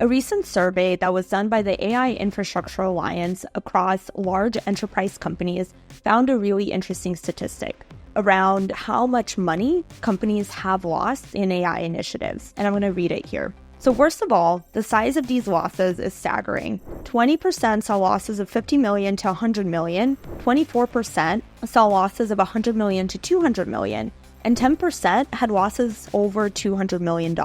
A recent survey that was done by the AI Infrastructure Alliance across large enterprise companies found a really interesting statistic around how much money companies have lost in AI initiatives. And I'm going to read it here. So first of all, the size of these losses is staggering. 20% saw losses of 50 million to 100 million, 24% saw losses of 100 million to 200 million, and 10% had losses over $200 million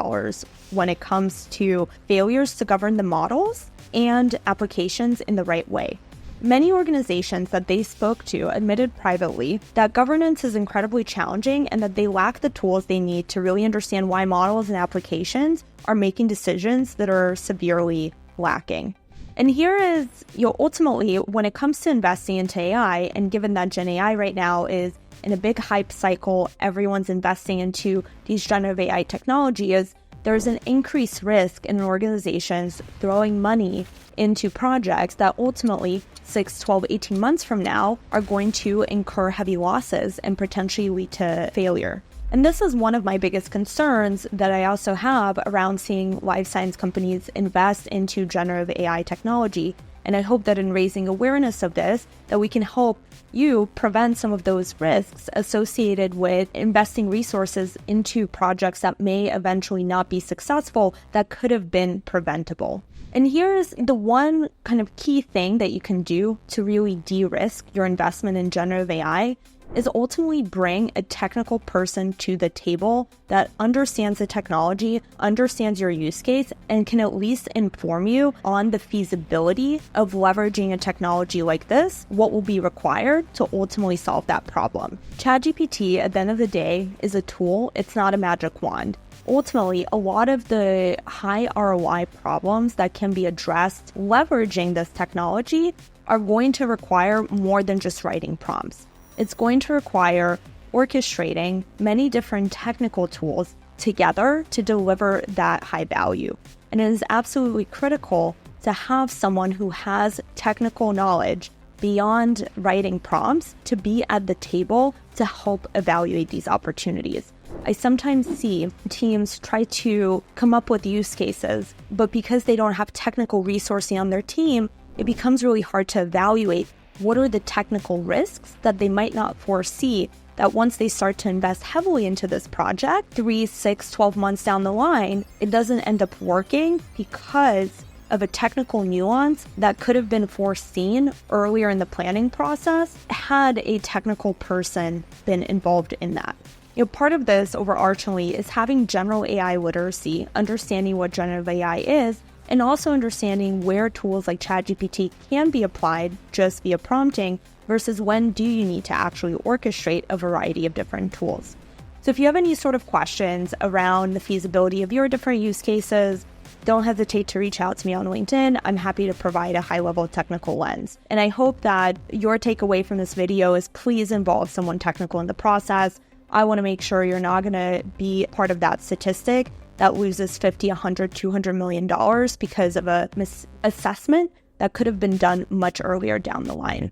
when it comes to failures to govern the models and applications in the right way. Many organizations that they spoke to admitted privately that governance is incredibly challenging and that they lack the tools they need to really understand why models and applications are making decisions that are severely lacking. And here is, ultimately, when it comes to investing into AI, and given that Gen AI right now is in a big hype cycle, everyone's investing into these generative AI technologies, there's an increased risk in organizations throwing money into projects that ultimately 6, 12, 18 months from now are going to incur heavy losses and potentially lead to failure. And this is one of my biggest concerns that I also have around seeing life science companies invest into generative AI technology. And I hope that in raising awareness of this, that we can help you prevent some of those risks associated with investing resources into projects that may eventually not be successful that could have been preventable. And here's the one kind of key thing that you can do to really de-risk your investment in generative AI is ultimately bring a technical person to the table that understands the technology, understands your use case, and can at least inform you on the feasibility of leveraging a technology like this, what will be required to ultimately solve that problem. ChatGPT, at the end of the day, is a tool. It's not a magic wand. Ultimately, a lot of the high ROI problems that can be addressed leveraging this technology are going to require more than just writing prompts. It's going to require orchestrating many different technical tools together to deliver that high value. And it is absolutely critical to have someone who has technical knowledge beyond writing prompts to be at the table to help evaluate these opportunities. I sometimes see teams try to come up with use cases, but because they don't have technical resourcing on their team, it becomes really hard to evaluate what are the technical risks that they might not foresee, that once they start to invest heavily into this project, 3, 6, 12 months down the line, it doesn't end up working because of a technical nuance that could have been foreseen earlier in the planning process had a technical person been involved in that. Part of this overarchingly is having general AI literacy, understanding what generative AI is, and also understanding where tools like ChatGPT can be applied just via prompting versus when do you need to actually orchestrate a variety of different tools. So if you have any sort of questions around the feasibility of your different use cases, don't hesitate to reach out to me on LinkedIn. I'm happy to provide a high-level technical lens. And I hope that your takeaway from this video is please involve someone technical in the process. I want to make sure you're not going to be part of that statistic that loses $50, $100, $200 million because of a misassessment that could have been done much earlier down the line.